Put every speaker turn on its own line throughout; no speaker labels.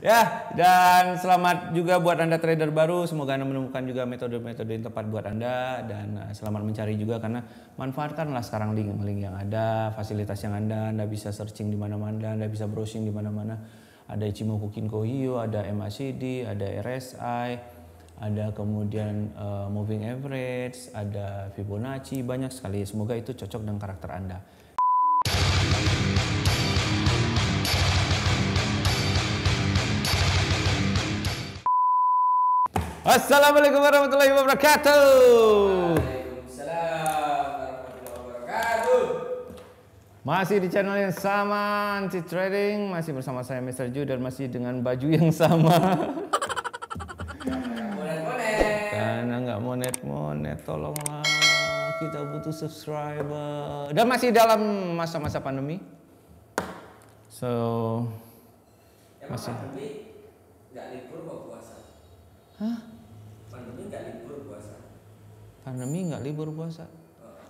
Ya, dan selamat juga buat Anda trader baru. Semoga Anda menemukan juga metode-metode yang tepat buat Anda. Dan selamat mencari juga karena manfaatkanlah sekarang link-link yang ada, fasilitas yang Anda bisa searching di mana-mana, Anda bisa browsing di mana-mana. Ada Ichimoku Kinko Hyo, ada MACD, ada RSI, ada kemudian moving average, ada Fibonacci, banyak sekali. Semoga itu cocok dengan karakter Anda. Assalamualaikum warahmatullahi wabarakatuh.
Waalaikumsalam warahmatullahi wabarakatuh.
Masih di channel yang sama, Anti Trading. Masih bersama saya Mr. Ju dan masih dengan baju yang sama.
Monet-monet.
Karena nggak monet-monet, tolonglah. Kita butuh subscriber. Dan masih dalam masa-masa pandemi. So, masih.
Pandemi nggak libur kok puasa.
Hah?
Pandemi nggak libur puasa.
Pandemi nggak libur puasa?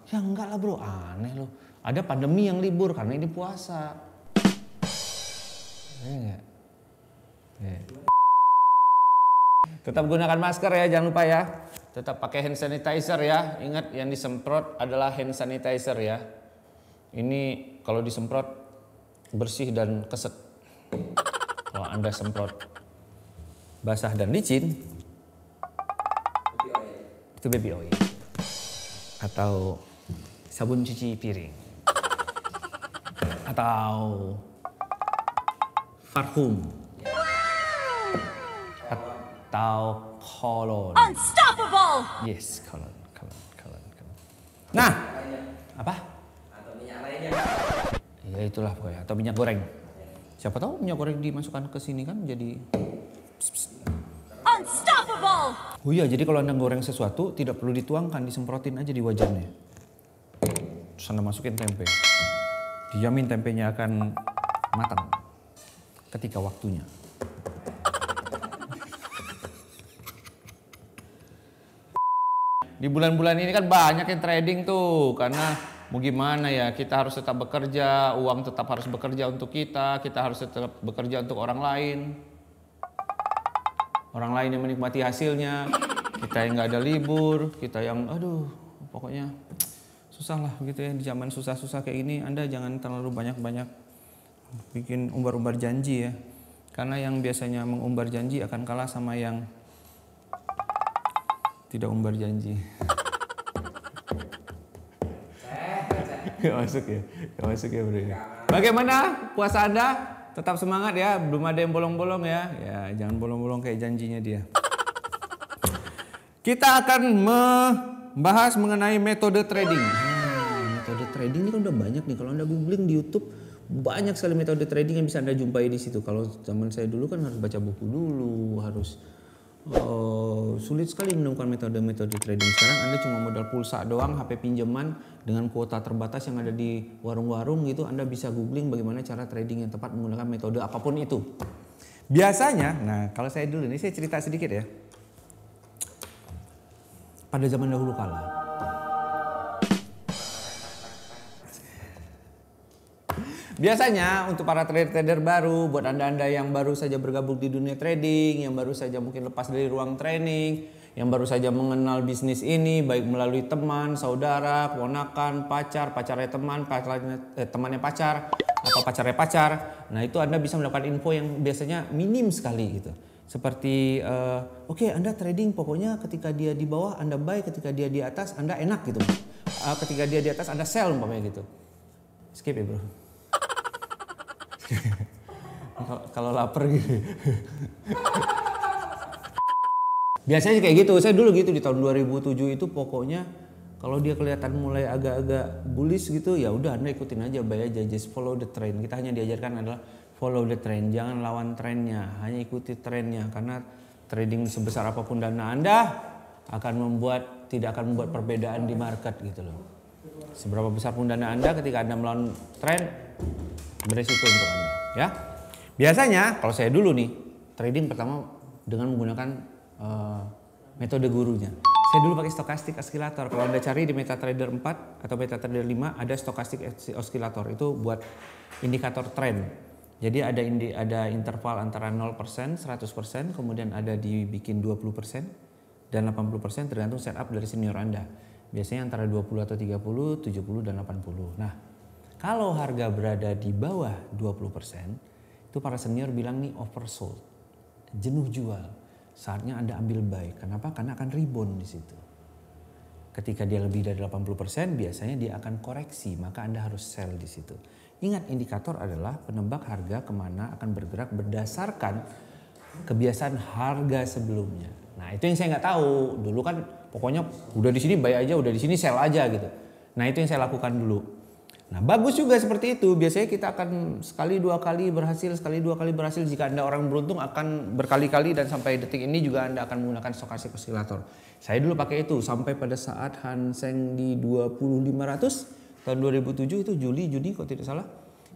Ya enggak lah bro, aneh loh. Ada pandemi yang libur karena ini puasa. Enggak. Tetap gunakan masker ya, jangan lupa ya. Tetap pakai hand sanitizer ya. Ingat yang disemprot adalah hand sanitizer ya. Ini kalau disemprot bersih dan keset. Kalau Anda semprot basah dan licin, itu baby oil atau sabun cuci piring atau parfum atau kolon.
Unstoppable!
Yes, kolon. Nah, apa?
Atau minyak lainnya.
Ya itulah pokoknya, atau minyak goreng. Siapa tahu minyak goreng dimasukkan ke sini kan jadi
Unstoppable!
oh iya, jadi kalau Anda goreng sesuatu tidak perlu dituangkan, disemprotin aja di wajannya. Terus Anda masukin tempe. Dijamin tempenya akan matang ketika waktunya. Di bulan-bulan ini kan banyak yang trading tuh, karena mau gimana ya, kita harus tetap bekerja, uang tetap harus bekerja untuk kita harus tetap bekerja untuk orang lain. Orang lain yang menikmati hasilnya, kita yang nggak ada libur, kita yang aduh pokoknya susah lah gitu ya. Di zaman susah-susah kayak ini Anda jangan terlalu banyak-banyak bikin umbar-umbar janji ya. Karena yang biasanya mengumbar janji akan kalah sama yang tidak umbar janji. Gak masuk ya bro. Bagaimana puasa Anda? Tetap semangat ya, belum ada yang bolong-bolong ya. Ya, jangan bolong-bolong kayak janjinya dia. Kita akan membahas mengenai metode trading. Metode trading ini kan udah banyak nih. Kalau Anda googling di YouTube, banyak sekali metode trading yang bisa Anda jumpai di situ. Kalau zaman saya dulu kan harus baca buku dulu, harus sulit sekali menemukan metode-metode trading. Sekarang Anda cuma modal pulsa doang, HP pinjaman dengan kuota terbatas yang ada di warung-warung gitu, Anda bisa googling bagaimana cara trading yang tepat menggunakan metode apapun itu. Biasanya, nah kalau saya dulu ini saya cerita sedikit ya. Pada zaman dahulu kala, biasanya untuk para trader baru, buat Anda-Anda yang baru saja bergabung di dunia trading, yang baru saja mungkin lepas dari ruang training, yang baru saja mengenal bisnis ini, baik melalui teman, saudara, ponakan, pacarnya teman, temannya pacar, atau pacarnya pacar. Nah itu Anda bisa mendapatkan info yang biasanya minim sekali gitu. Seperti, oke, Anda trading pokoknya ketika dia di bawah Anda buy, ketika dia di atas Anda enak gitu. Ketika dia di atas Anda sell umpamanya gitu. Skip ya bro. Kalau lapar gitu. Biasanya kayak gitu. Saya dulu gitu di tahun 2007 itu pokoknya kalau dia kelihatan mulai agak-agak bullish gitu ya udah Anda ikutin aja, buy aja, just follow the trend. Kita hanya diajarkan adalah follow the trend, jangan lawan trennya, hanya ikuti trennya karena trading sebesar apapun dana Anda tidak akan membuat perbedaan di market gitu loh. Seberapa besar pun dana Anda ketika Anda melawan tren beresiko untuk Anda ya. Biasanya kalau saya dulu nih trading pertama dengan menggunakan metode gurunya. Saya dulu pakai stochastic oscillator. Kalau Anda cari di MetaTrader 4 atau MetaTrader 5 ada stochastic oscillator. Itu buat indikator tren. Jadi ada interval antara 0%, 100%, kemudian ada dibikin 20% dan 80% tergantung setup dari senior Anda. Biasanya antara 20 atau 30, 70 dan 80. Nah, kalau harga berada di bawah 20%, itu para senior bilang nih oversold. Jenuh jual. Saatnya Anda ambil buy. Kenapa? Karena akan rebound di situ. Ketika dia lebih dari 80%, biasanya dia akan koreksi, maka Anda harus sell di situ. Ingat, indikator adalah penebak harga kemana akan bergerak berdasarkan kebiasaan harga sebelumnya. Nah, itu yang saya nggak tahu. Dulu kan pokoknya udah di sini buy aja, udah di sini sell aja gitu. Nah, itu yang saya lakukan dulu. Nah, bagus juga seperti itu. Biasanya kita akan sekali dua kali berhasil. Jika Anda orang beruntung akan berkali-kali dan sampai detik ini juga Anda akan menggunakan stochastic oscillator. Saya dulu pakai itu sampai pada saat Hang Seng di 2500 tahun 2007 itu Juni kalau tidak salah.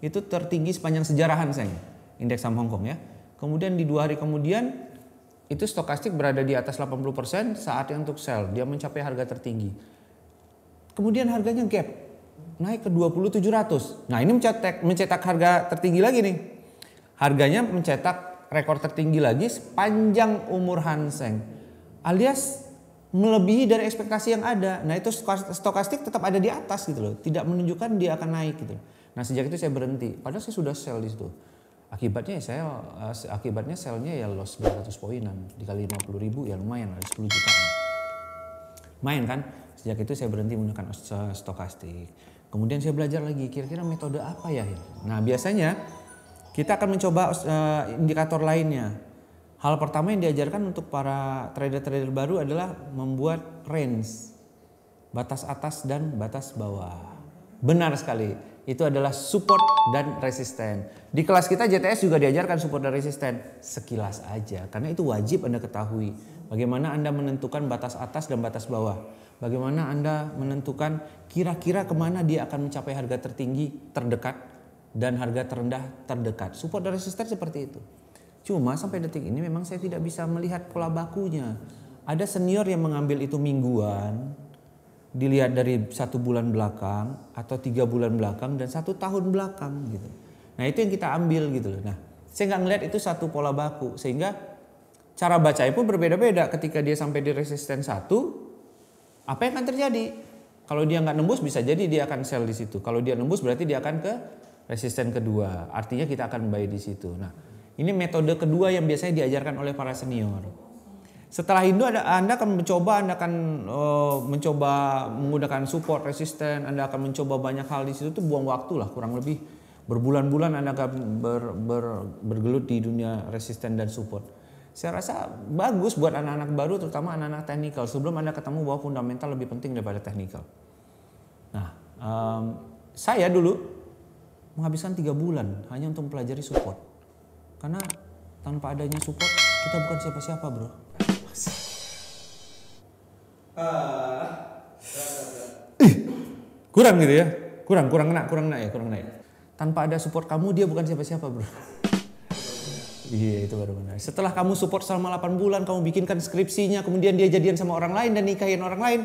Itu tertinggi sepanjang sejarah Hang Seng, indeks saham Hong Kong ya. Kemudian di 2 hari kemudian itu stokastik berada di atas 80%, saatnya untuk sell. Dia mencapai harga tertinggi. Kemudian harganya gap naik ke 20.700. Nah, ini mencetak harga tertinggi lagi nih. Harganya mencetak rekor tertinggi lagi sepanjang umur Hang Seng. Alias melebihi dari ekspektasi yang ada. Nah, itu stokastik tetap ada di atas gitu loh. Tidak menunjukkan dia akan naik gitu. Nah, sejak itu saya berhenti. Padahal saya sudah sell di situ. Akibatnya sellnya ya loss 200 poinan. Dikali 50.000 ya lumayan ada 10 jutaan. Main kan? Sejak itu saya berhenti menggunakan stokastik. Kemudian saya belajar lagi kira-kira metode apa ya. Nah, biasanya kita akan mencoba indikator lainnya. Hal pertama yang diajarkan untuk para trader-trader baru adalah membuat range. Batas atas dan batas bawah. Benar sekali. Itu adalah support dan resisten. Di kelas kita JTS juga diajarkan support dan resisten. Sekilas aja. Karena itu wajib Anda ketahui. Bagaimana Anda menentukan batas atas dan batas bawah. Bagaimana Anda menentukan kira-kira kemana dia akan mencapai harga tertinggi terdekat dan harga terendah terdekat. Support dan resisten seperti itu. Cuma sampai detik ini memang saya tidak bisa melihat pola bakunya. Ada senior yang mengambil itu mingguan, dilihat dari 1 bulan belakang atau 3 bulan belakang dan 1 tahun belakang gitu. Nah, itu yang kita ambil gitu loh. Nah, saya nggak ngelihat itu satu pola baku sehingga cara bacanya pun berbeda-beda. Ketika dia sampai di resisten 1, apa yang akan terjadi? Kalau dia nggak nembus bisa jadi dia akan sell di situ. Kalau dia nembus berarti dia akan ke resisten kedua. Artinya kita akan buy di situ. Nah, ini metode kedua yang biasanya diajarkan oleh para senior. Setelah itu Anda akan mencoba menggunakan support, resisten, Anda akan mencoba banyak hal di situ, tuh buang waktu lah kurang lebih berbulan-bulan Anda akan bergelut di dunia resisten dan support. Saya rasa bagus buat anak-anak baru, terutama anak-anak teknikal. Sebelum Anda ketemu bahwa fundamental lebih penting daripada teknikal. Nah, saya dulu menghabiskan 3 bulan hanya untuk mempelajari support. Karena tanpa adanya support kita bukan siapa-siapa bro. Kurang gitu ya, kurang kena ya. Tanpa ada support kamu dia bukan siapa-siapa bro. Iya itu baru benar. Setelah kamu support selama 8 bulan, kamu bikinkan skripsinya, kemudian dia jadian sama orang lain dan nikahin orang lain.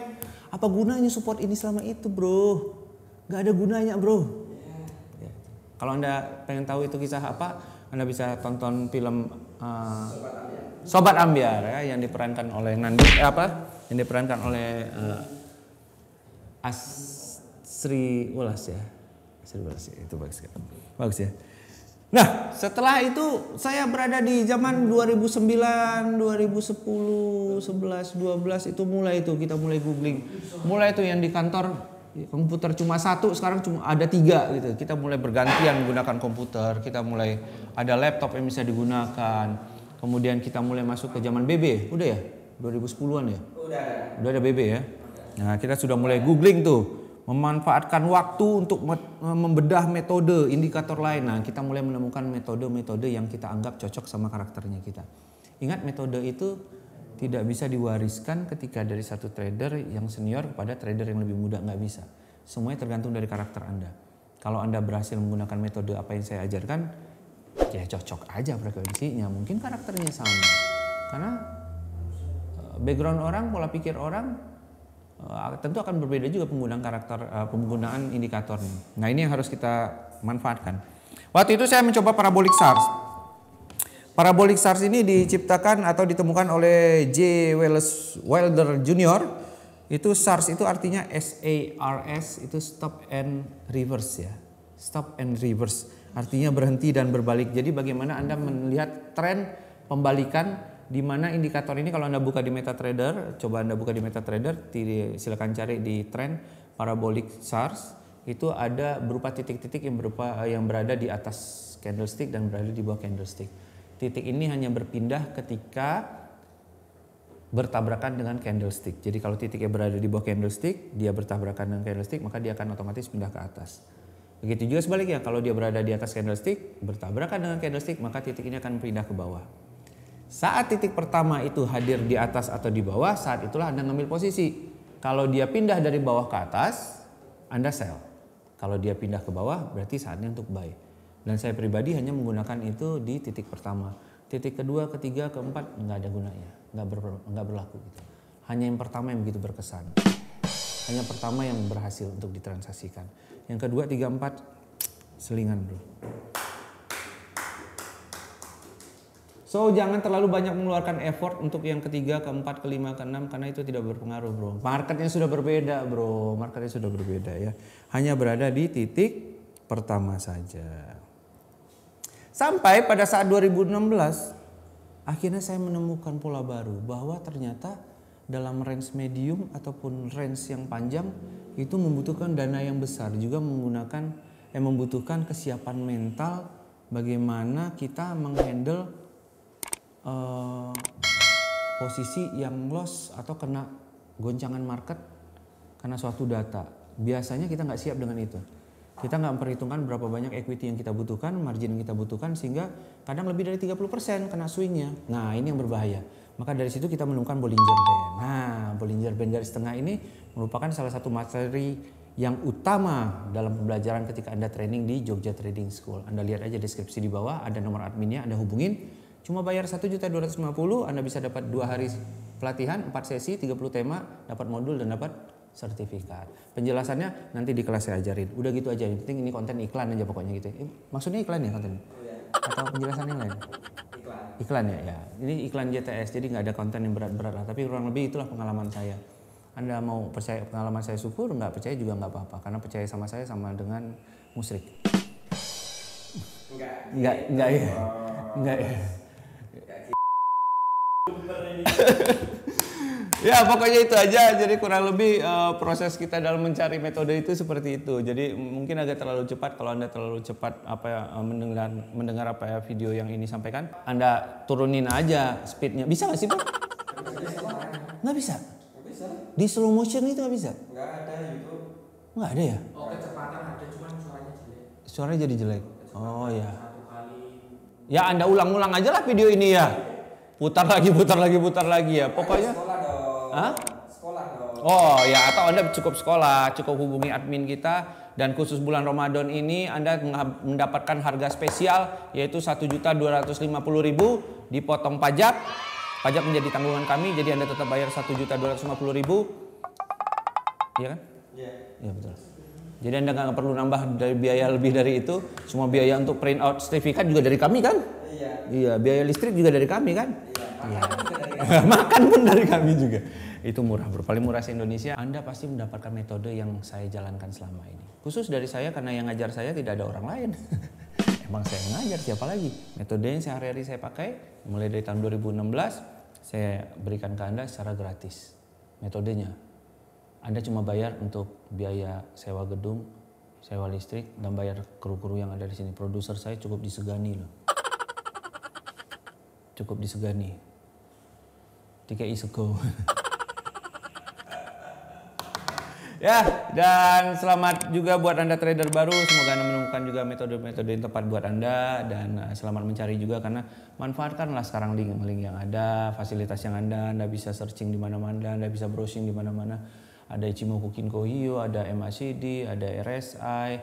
Apa gunanya support ini selama itu bro? Gak ada gunanya bro. Ya. Kalau Anda pengen tahu itu kisah apa, Anda bisa tonton film Sobat Ambyar ya, yang diperankan oleh yang diperankan oleh Asri Welas ya. Asri Welas ya, itu bagus sekali. Bagus ya. Nah, setelah itu saya berada di zaman 2009, 2010, 11, 12 itu kita mulai googling. Mulai itu yang di kantor komputer cuma 1, sekarang cuma ada 3 gitu. Kita mulai bergantian menggunakan komputer, kita mulai ada laptop yang bisa digunakan. Kemudian kita mulai masuk ke zaman BB, udah ya? 2010-an ya? Udah ada BB ya? Nah, kita sudah mulai googling tuh, memanfaatkan waktu untuk membedah metode, indikator lain. Nah, kita mulai menemukan metode-metode yang kita anggap cocok sama karakternya kita. Ingat, metode itu tidak bisa diwariskan ketika dari satu trader yang senior kepada trader yang lebih muda, nggak bisa. Semuanya tergantung dari karakter Anda. Kalau Anda berhasil menggunakan metode apa yang saya ajarkan, ya cocok aja frekuensinya. Mungkin karakternya sama. Karena background orang, pola pikir orang tentu akan berbeda juga penggunaan indikatornya. Nah, ini yang harus kita manfaatkan. Waktu itu saya mencoba parabolic SARS. Parabolic SARS ini diciptakan atau ditemukan oleh J. Wallace Wilder Jr. Itu SARS itu artinya SARS itu stop and reverse ya. Stop and reverse artinya berhenti dan berbalik. Jadi bagaimana Anda melihat tren pembalikan di mana indikator ini kalau Anda buka di MetaTrader, coba Anda buka di MetaTrader, silakan cari di tren parabolic SARS. Itu ada berupa titik-titik yang berada di atas candlestick dan berada di bawah candlestick. Titik ini hanya berpindah ketika bertabrakan dengan candlestick. Jadi kalau titiknya berada di bawah candlestick, dia bertabrakan dengan candlestick, maka dia akan otomatis pindah ke atas. Begitu juga sebaliknya, kalau dia berada di atas candlestick, bertabrakan dengan candlestick, maka titik ini akan pindah ke bawah. Saat titik pertama itu hadir di atas atau di bawah, saat itulah Anda ngambil posisi. Kalau dia pindah dari bawah ke atas, Anda sell. Kalau dia pindah ke bawah berarti saatnya untuk buy. Dan saya pribadi hanya menggunakan itu di titik pertama. Titik kedua, ketiga, keempat nggak ada gunanya, nggak berlaku gitu. Hanya yang pertama yang begitu berkesan. Hanya pertama yang berhasil untuk ditransaksikan. Yang kedua, tiga, empat selingan bro. So jangan terlalu banyak mengeluarkan effort untuk yang ketiga, keempat, kelima, keenam karena itu tidak berpengaruh bro. Marketnya sudah berbeda bro, marketnya sudah berbeda ya. Hanya berada di titik pertama saja. Sampai pada saat 2016 akhirnya saya menemukan pola baru bahwa ternyata dalam range medium ataupun range yang panjang itu membutuhkan dana yang besar, juga membutuhkan kesiapan mental bagaimana kita menghandle posisi yang loss atau kena goncangan market karena suatu data. Biasanya kita nggak siap dengan itu. Kita nggak memperhitungkan berapa banyak equity yang kita butuhkan, margin yang kita butuhkan, sehingga kadang lebih dari 30% kena swingnya. Nah ini yang berbahaya. Maka dari situ kita menemukan Bollinger Band. Nah Bollinger Band garis tengah ini merupakan salah satu materi yang utama dalam pembelajaran ketika Anda training di Jogja Trading School. Anda lihat aja deskripsi di bawah, ada nomor adminnya, Anda hubungin. Cuma bayar 1.250.000, Anda bisa dapat 2 hari pelatihan, 4 sesi, 30 tema, dapat modul dan dapat sertifikat. Penjelasannya nanti di kelas saya ajarin. Udah gitu aja, yang penting ini konten iklan aja pokoknya gitu. Maksudnya iklan ya konten? Atau penjelasannya lain? Iklan ya? Ya. Ini iklan JTS, jadi nggak ada konten yang berat-berat lah. Tapi kurang lebih itulah pengalaman saya. Anda mau percaya pengalaman saya syukur, nggak percaya juga nggak apa-apa. Karena percaya sama saya sama dengan musyrik. Enggak ya. Enggak ya. Ya pokoknya itu aja. Jadi kurang lebih proses kita dalam mencari metode itu seperti itu. Jadi mungkin agak terlalu cepat. Kalau Anda terlalu cepat mendengar apa ya video yang ini sampaikan, Anda turunin aja speednya. Bisa nggak sih Pak? Nggak bisa. Di slow motion itu nggak bisa.
Nggak ada YouTube.
Nggak ada ya?
Oh kecepatan ada, cuman suaranya jelek.
Suaranya jadi jelek. Oh ya.
Satu kali.
Ya Anda ulang-ulang aja lah video ini ya. Putar lagi ya. Pokoknya.
Sekolah dong.
Hah?
Sekolah dong.
Oh ya, atau Anda cukup sekolah, cukup hubungi admin kita, dan khusus bulan Ramadan ini Anda mendapatkan harga spesial yaitu 1.250.000 dipotong pajak. Pajak menjadi tanggungan kami, jadi Anda tetap bayar 1.250.000. Iya kan? Iya. Iya betul. Jadi Anda nggak perlu nambah dari biaya lebih dari itu. Semua biaya untuk print out sertifikat juga dari kami kan? Iya. Iya, biaya listrik juga dari kami kan? Iya. Makan pun dari kami juga. Itu murah bro, paling murah se-Indonesia. Anda pasti mendapatkan metode yang saya jalankan selama ini. Khusus dari saya karena yang ngajar saya tidak ada orang lain. Emang saya ngajar, siapa lagi? Metode yang sehari-hari saya pakai mulai dari tahun 2016 saya berikan ke Anda secara gratis. Metodenya Anda cuma bayar untuk biaya sewa gedung, sewa listrik, dan bayar kru-kru yang ada di sini. Produser saya cukup disegani loh. Cukup disegani. TKI sego. Ya, dan selamat juga buat Anda trader baru. Semoga Anda menemukan juga metode-metode yang tepat buat Anda, dan selamat mencari juga karena manfaatkanlah sekarang link-link yang ada, fasilitas yang Anda bisa searching di mana-mana, Anda bisa browsing di mana-mana. Ada Ichimoku Kinko Hyo, ada MACD, ada RSI,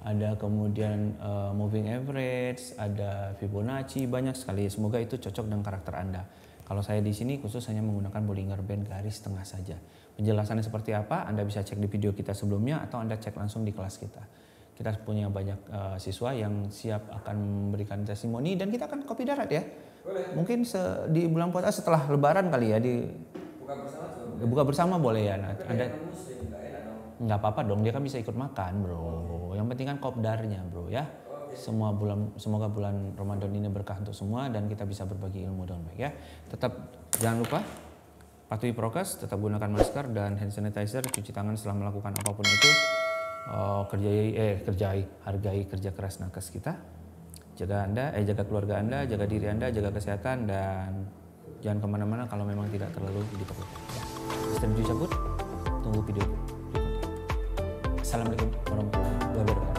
ada kemudian moving average, ada Fibonacci, banyak sekali. Semoga itu cocok dengan karakter Anda. Kalau saya di sini khusus hanya menggunakan Bollinger Band garis tengah saja. Penjelasannya seperti apa? Anda bisa cek di video kita sebelumnya atau Anda cek langsung di kelas kita. Kita punya banyak siswa yang siap akan memberikan testimoni dan kita akan kopi darat ya.
Boleh.
Mungkin di bulan puasa setelah Lebaran kali ya
Buka bersama tuh.
buka bersama boleh ya. Nah,
Tapi
ada
non muslim nggak enak dong.
nggak apa-apa dong, dia kan bisa ikut makan bro. Yang penting kan kopdarnya bro ya. Semoga bulan Ramadan ini berkah untuk semua dan kita bisa berbagi ilmu dengan baik ya. Tetap jangan lupa patuhi prokes, tetap gunakan masker dan hand sanitizer, cuci tangan setelah melakukan apapun itu. Hargai kerja keras nakes kita. Jaga keluarga Anda, jaga diri Anda, jaga kesehatan dan jangan kemana-mana kalau memang tidak terlalu diperlukan. Mr. Ju cabut, tunggu video berikutnya. Assalamualaikum warahmatullahi wabarakatuh.